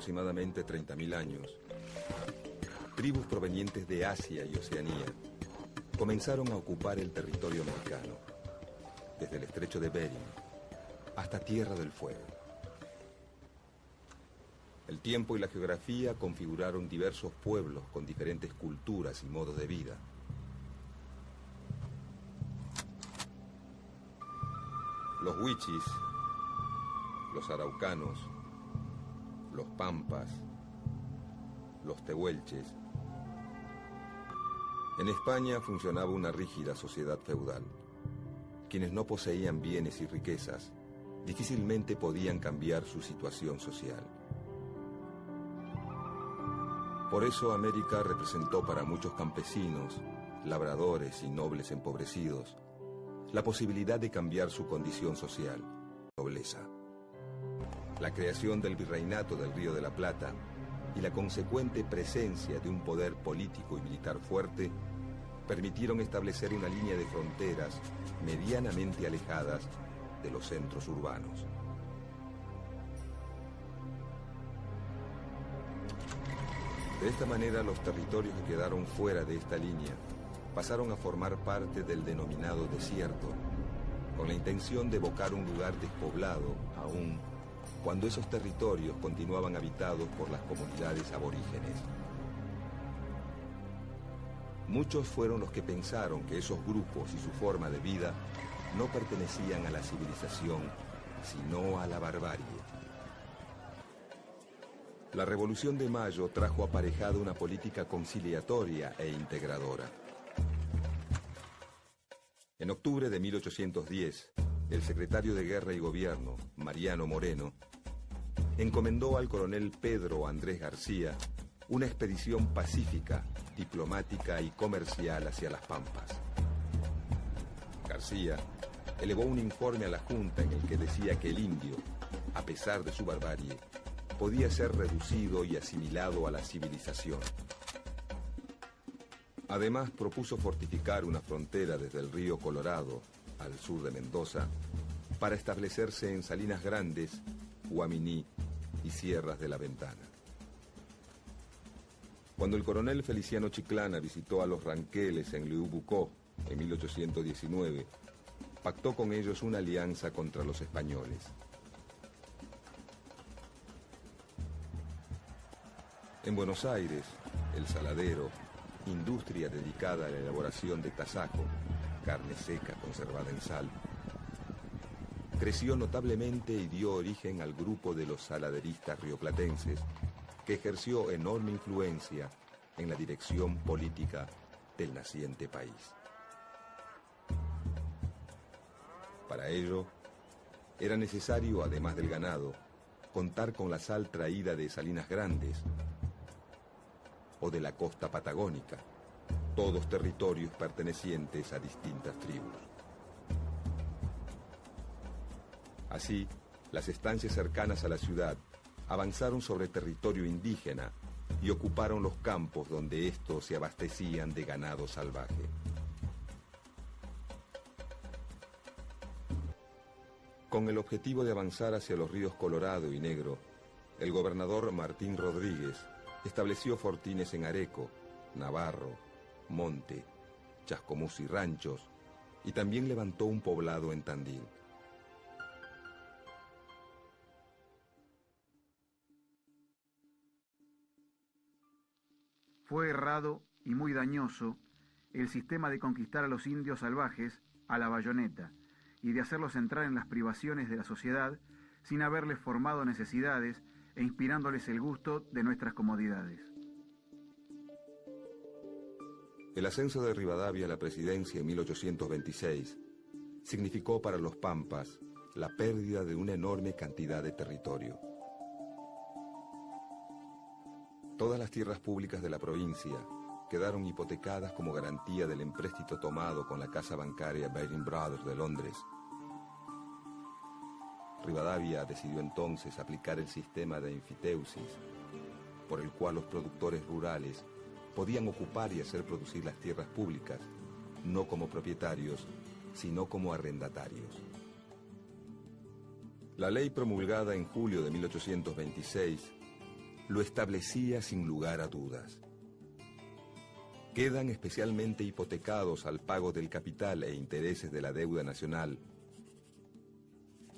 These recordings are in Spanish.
aproximadamente 30.000 años, tribus provenientes de Asia y Oceanía comenzaron a ocupar el territorio americano, desde el estrecho de Bering hasta Tierra del Fuego. El tiempo y la geografía configuraron diversos pueblos con diferentes culturas y modos de vida. Los huichis, los araucanos, los pampas, los tehuelches. En España funcionaba una rígida sociedad feudal. Quienes no poseían bienes y riquezas difícilmente podían cambiar su situación social. Por eso América representó para muchos campesinos, labradores y nobles empobrecidos la posibilidad de cambiar su condición social, nobleza. La creación del virreinato del Río de la Plata y la consecuente presencia de un poder político y militar fuerte permitieron establecer una línea de fronteras medianamente alejadas de los centros urbanos. De esta manera, los territorios que quedaron fuera de esta línea pasaron a formar parte del denominado desierto, con la intención de evocar un lugar despoblado aún cuando esos territorios continuaban habitados por las comunidades aborígenes. Muchos fueron los que pensaron que esos grupos y su forma de vida no pertenecían a la civilización, sino a la barbarie. La Revolución de Mayo trajo aparejada una política conciliatoria e integradora. En octubre de 1810, el secretario de Guerra y Gobierno, Mariano Moreno, encomendó al coronel Pedro Andrés García una expedición pacífica, diplomática y comercial hacia las Pampas. García elevó un informe a la Junta en el que decía que el indio, a pesar de su barbarie, podía ser reducido y asimilado a la civilización. Además, propuso fortificar una frontera desde el río Colorado, al sur de Mendoza, para establecerse en Salinas Grandes, Huaminí y Sierras de la Ventana. Cuando el coronel Feliciano Chiclana visitó a los ranqueles en Liubucó en 1819, pactó con ellos una alianza contra los españoles. En Buenos Aires, El Saladero, industria dedicada a la elaboración de tasajo, carne seca conservada en sal, creció notablemente y dio origen al grupo de los saladeristas rioplatenses, que ejerció enorme influencia en la dirección política del naciente país. Para ello, era necesario, además del ganado, contar con la sal traída de Salinas Grandes o de la costa patagónica, todos territorios pertenecientes a distintas tribus. Así, las estancias cercanas a la ciudad avanzaron sobre territorio indígena y ocuparon los campos donde estos se abastecían de ganado salvaje. Con el objetivo de avanzar hacia los ríos Colorado y Negro, el gobernador Martín Rodríguez estableció fortines en Areco, Navarro, Monte, Chascomús y Ranchos, y también levantó un poblado en Tandil. Fue errado y muy dañoso el sistema de conquistar a los indios salvajes a la bayoneta y de hacerlos entrar en las privaciones de la sociedad sin haberles formado necesidades e inspirándoles el gusto de nuestras comodidades. El ascenso de Rivadavia a la presidencia en 1826 significó para los Pampas la pérdida de una enorme cantidad de territorio. Todas las tierras públicas de la provincia quedaron hipotecadas como garantía del empréstito tomado con la casa bancaria Baring Brothers de Londres. Rivadavia decidió entonces aplicar el sistema de enfiteusis, por el cual los productores rurales podían ocupar y hacer producir las tierras públicas, no como propietarios, sino como arrendatarios. La ley promulgada en julio de 1826 lo establecía sin lugar a dudas. Quedan especialmente hipotecados al pago del capital e intereses de la deuda nacional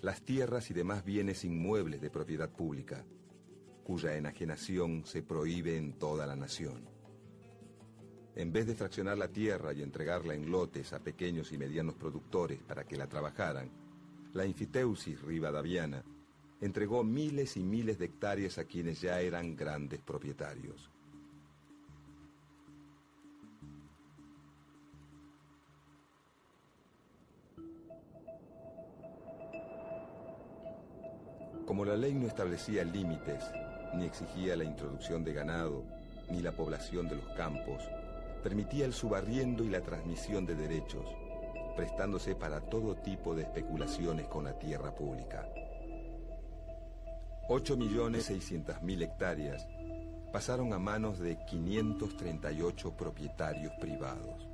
las tierras y demás bienes inmuebles de propiedad pública, cuya enajenación se prohíbe en toda la nación. En vez de fraccionar la tierra y entregarla en lotes a pequeños y medianos productores para que la trabajaran, la Enfiteusis rivadaviana entregó miles y miles de hectáreas a quienes ya eran grandes propietarios. Como la ley no establecía límites, ni exigía la introducción de ganado, ni la población de los campos, permitía el subarriendo y la transmisión de derechos, prestándose para todo tipo de especulaciones con la tierra pública. 8.600.000 hectáreas pasaron a manos de 538 propietarios privados.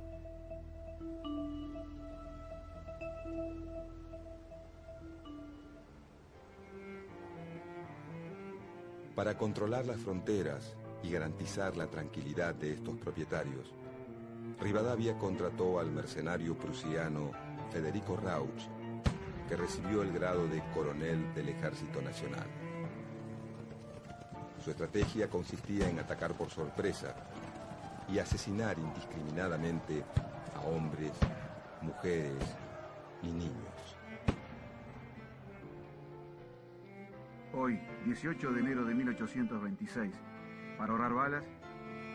Para controlar las fronteras y garantizar la tranquilidad de estos propietarios, Rivadavia contrató al mercenario prusiano Federico Rauch, que recibió el grado de coronel del Ejército Nacional. Su estrategia consistía en atacar por sorpresa y asesinar indiscriminadamente a hombres, mujeres y niños. Hoy, 18 de enero de 1826, para ahorrar balas,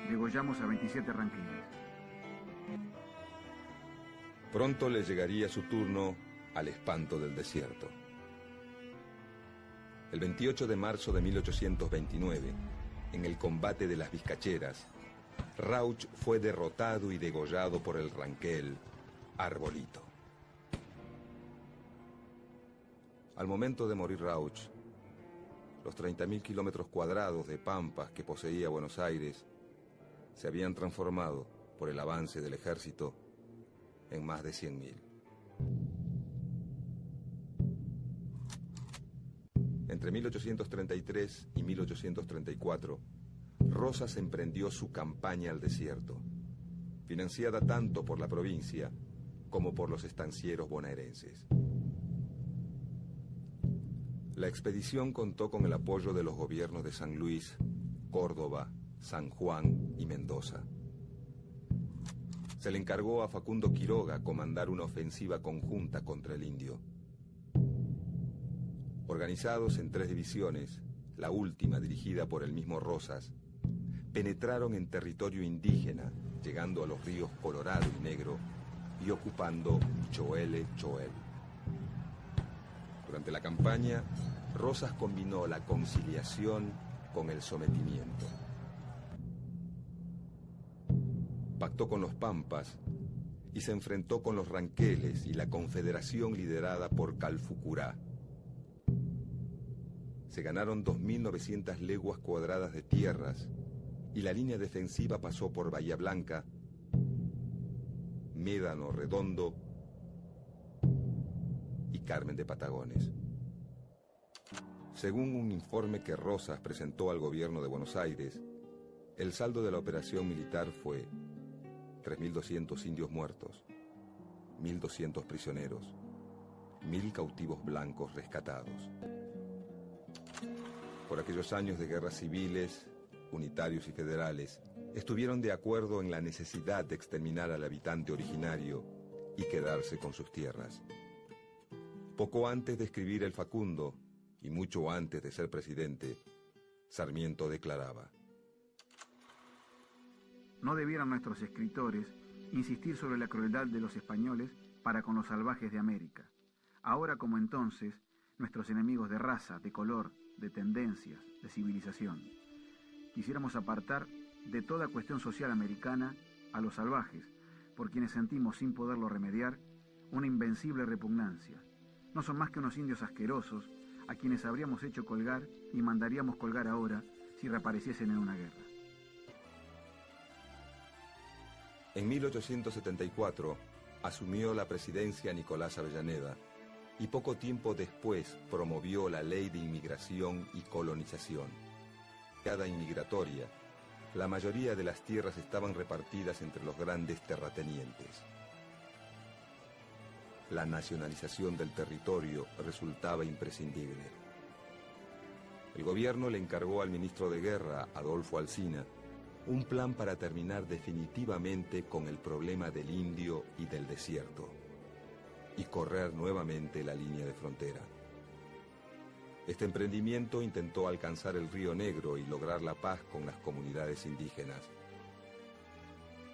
degollamos a 27 ranqueles. Pronto le llegaría su turno al espanto del desierto. El 28 de marzo de 1829, en el combate de las Vizcacheras, Rauch fue derrotado y degollado por el ranquel Arbolito. Al momento de morir Rauch, los 30.000 kilómetros cuadrados de pampas que poseía Buenos Aires se habían transformado, por el avance del ejército, en más de 100.000. Entre 1833 y 1834, Rosas emprendió su campaña al desierto, financiada tanto por la provincia como por los estancieros bonaerenses. La expedición contó con el apoyo de los gobiernos de San Luis, Córdoba, San Juan y Mendoza. Se le encargó a Facundo Quiroga comandar una ofensiva conjunta contra el indio. Organizados en 3 divisiones, la última dirigida por el mismo Rosas, penetraron en territorio indígena, llegando a los ríos Colorado y Negro y ocupando Choel. Durante la campaña, Rosas combinó la conciliación con el sometimiento. Pactó con los Pampas y se enfrentó con los Ranqueles y la confederación liderada por Calfucurá. Se ganaron 2.900 leguas cuadradas de tierras y la línea defensiva pasó por Bahía Blanca, Médano Redondo y Carmen de Patagones. Según un informe que Rosas presentó al gobierno de Buenos Aires, el saldo de la operación militar fue 3.200 indios muertos, 1.200 prisioneros, 1.000 cautivos blancos rescatados. Por aquellos años de guerras civiles, unitarios y federales, estuvieron de acuerdo en la necesidad de exterminar al habitante originario y quedarse con sus tierras. Poco antes de escribir el Facundo, y mucho antes de ser presidente, Sarmiento declaraba: no debieran nuestros escritores insistir sobre la crueldad de los españoles para con los salvajes de América. Ahora como entonces, nuestros enemigos de raza, de color, de tendencias, de civilización. Quisiéramos apartar de toda cuestión social americana a los salvajes, por quienes sentimos, sin poderlo remediar, una invencible repugnancia. No son más que unos indios asquerosos a quienes habríamos hecho colgar y mandaríamos colgar ahora si reapareciesen en una guerra. En 1874 asumió la presidencia Nicolás Avellaneda y poco tiempo después promovió la Ley de Inmigración y Colonización. inmigratoria, la mayoría de las tierras estaban repartidas entre los grandes terratenientes. La nacionalización del territorio resultaba imprescindible. El gobierno le encargó al ministro de Guerra, Adolfo Alsina, un plan para terminar definitivamente con el problema del indio y del desierto, y correr nuevamente la línea de frontera. Este emprendimiento intentó alcanzar el Río Negro y lograr la paz con las comunidades indígenas.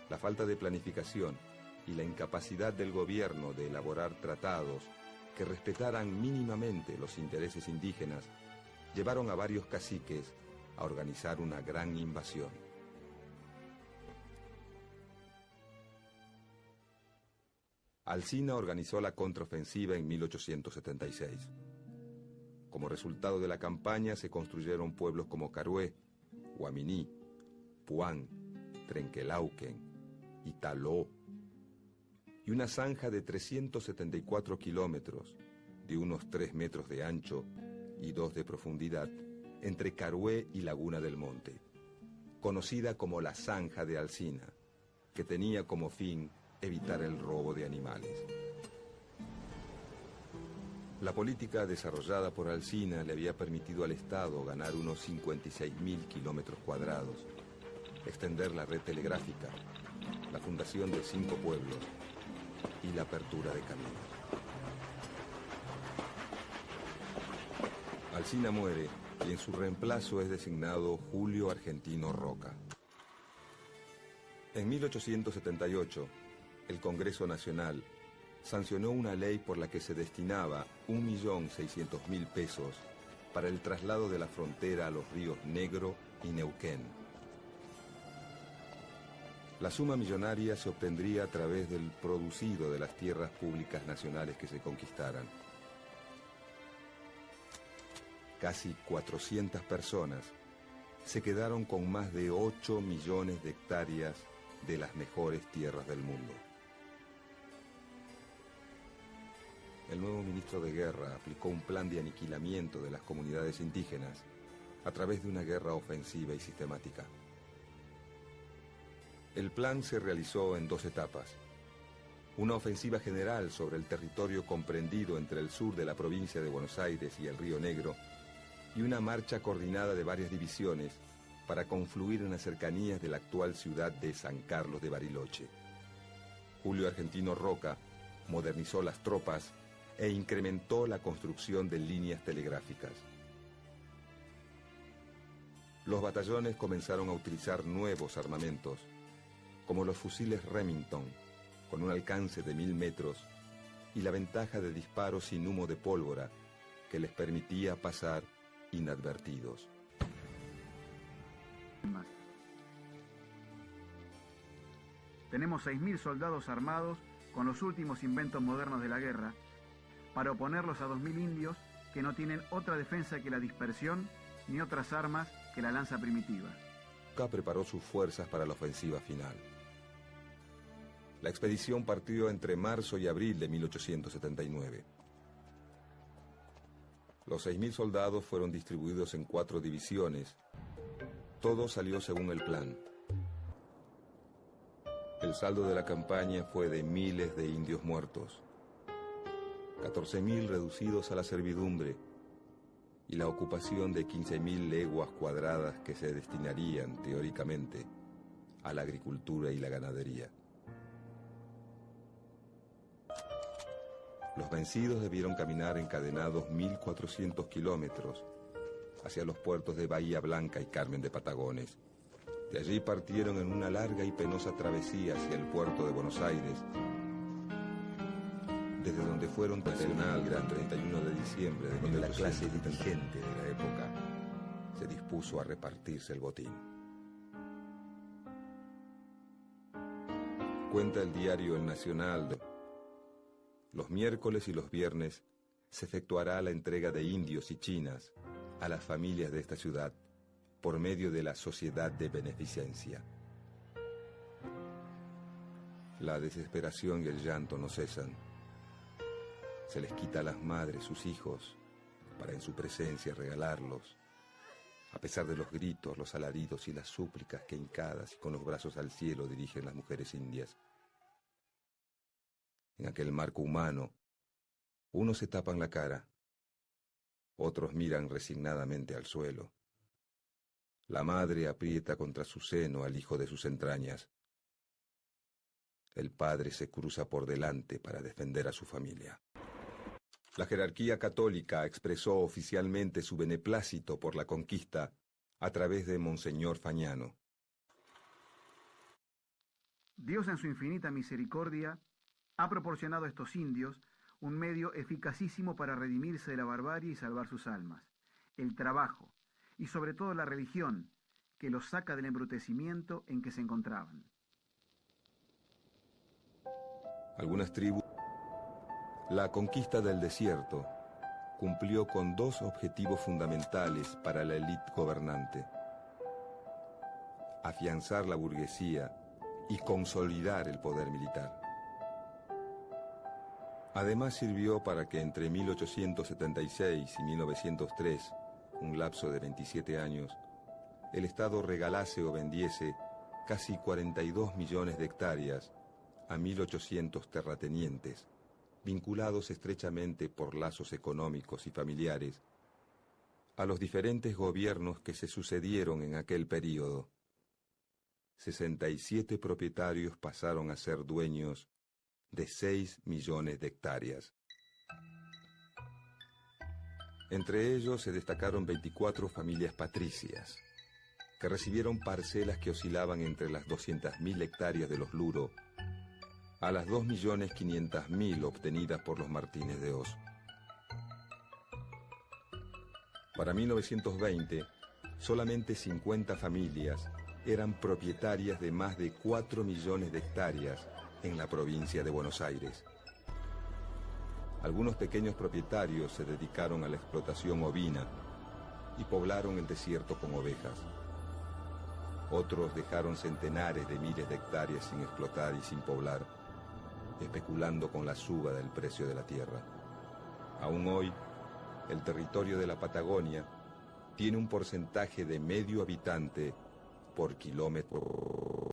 La falta de planificación y la incapacidad del gobierno de elaborar tratados que respetaran mínimamente los intereses indígenas llevaron a varios caciques a organizar una gran invasión. Alsina organizó la contraofensiva en 1876. Como resultado de la campaña se construyeron pueblos como Carué, Guaminí, Puán, Trenquelauquen, Italó, y una zanja de 374 kilómetros, de unos 3 metros de ancho y 2 de profundidad, entre Carué y Laguna del Monte, conocida como la Zanja de Alsina, que tenía como fin evitar el robo de animales. La política desarrollada por Alsina le había permitido al Estado ganar unos 56.000 kilómetros cuadrados, extender la red telegráfica, la fundación de 5 pueblos y la apertura de caminos. Alsina muere y en su reemplazo es designado Julio Argentino Roca. En 1878, el Congreso Nacional sancionó una ley por la que se destinaba 1.600.000 pesos para el traslado de la frontera a los ríos Negro y Neuquén. La suma millonaria se obtendría a través del producido de las tierras públicas nacionales que se conquistaran. Casi 400 personas se quedaron con más de 8 millones de hectáreas de las mejores tierras del mundo. El nuevo ministro de Guerra aplicó un plan de aniquilamiento de las comunidades indígenas a través de una guerra ofensiva y sistemática. El plan se realizó en 2 etapas. Una ofensiva general sobre el territorio comprendido entre el sur de la provincia de Buenos Aires y el Río Negro, y una marcha coordinada de varias divisiones para confluir en las cercanías de la actual ciudad de San Carlos de Bariloche. Julio Argentino Roca modernizó las tropas e incrementó la construcción de líneas telegráficas. Los batallones comenzaron a utilizar nuevos armamentos, como los fusiles Remington, con un alcance de 1000 metros, y la ventaja de disparo sin humo de pólvora, que les permitía pasar inadvertidos. Tenemos 6.000 soldados armados con los últimos inventos modernos de la guerra, para oponerlos a 2.000 indios que no tienen otra defensa que la dispersión ni otras armas que la lanza primitiva. Roca preparó sus fuerzas para la ofensiva final. La expedición partió entre marzo y abril de 1879. Los 6.000 soldados fueron distribuidos en 4 divisiones. Todo salió según el plan. El saldo de la campaña fue de miles de indios muertos, 14.000 reducidos a la servidumbre y la ocupación de 15.000 leguas cuadradas que se destinarían, teóricamente, a la agricultura y la ganadería. Los vencidos debieron caminar encadenados 1.400 kilómetros hacia los puertos de Bahía Blanca y Carmen de Patagones. De allí partieron en una larga y penosa travesía hacia el puerto de Buenos Aires, desde donde fueron nacional el 31 de diciembre, de donde la clase dirigente de la época se dispuso a repartirse el botín. Cuenta el diario El Nacional: los miércoles y los viernes se efectuará la entrega de indios y chinas a las familias de esta ciudad por medio de la Sociedad de Beneficencia. La desesperación y el llanto no cesan. Se les quita a las madres sus hijos para en su presencia regalarlos. a pesar de los gritos, los alaridos y las súplicas que hincadas y con los brazos al cielo dirigen las mujeres indias. En aquel marco humano, unos se tapan la cara, otros miran resignadamente al suelo. La madre aprieta contra su seno al hijo de sus entrañas. El padre se cruza por delante para defender a su familia. La jerarquía católica expresó oficialmente su beneplácito por la conquista a través de Monseñor Fagnano. Dios en su infinita misericordia ha proporcionado a estos indios un medio eficacísimo para redimirse de la barbarie y salvar sus almas: el trabajo y sobre todo la religión, que los saca del embrutecimiento en que se encontraban. Algunas tribus. La conquista del desierto cumplió con dos objetivos fundamentales para la élite gobernante: afianzar la burguesía y consolidar el poder militar. Además sirvió para que entre 1876 y 1903, un lapso de 27 años, el Estado regalase o vendiese casi 42 millones de hectáreas a 1.800 terratenientes, vinculados estrechamente por lazos económicos y familiares, a los diferentes gobiernos que se sucedieron en aquel período. 67 propietarios pasaron a ser dueños de 6 millones de hectáreas. Entre ellos se destacaron 24 familias patricias, que recibieron parcelas que oscilaban entre las 200.000 hectáreas de los Luro a las 2.500.000 obtenidas por los Martínez de Oz. Para 1920, solamente 50 familias eran propietarias de más de 4 millones de hectáreas en la provincia de Buenos Aires. Algunos pequeños propietarios se dedicaron a la explotación ovina y poblaron el desierto con ovejas. Otros dejaron centenares de miles de hectáreas sin explotar y sin poblar, especulando con la suba del precio de la tierra. Aún hoy, el territorio de la Patagonia tiene un porcentaje de medio habitante por kilómetro.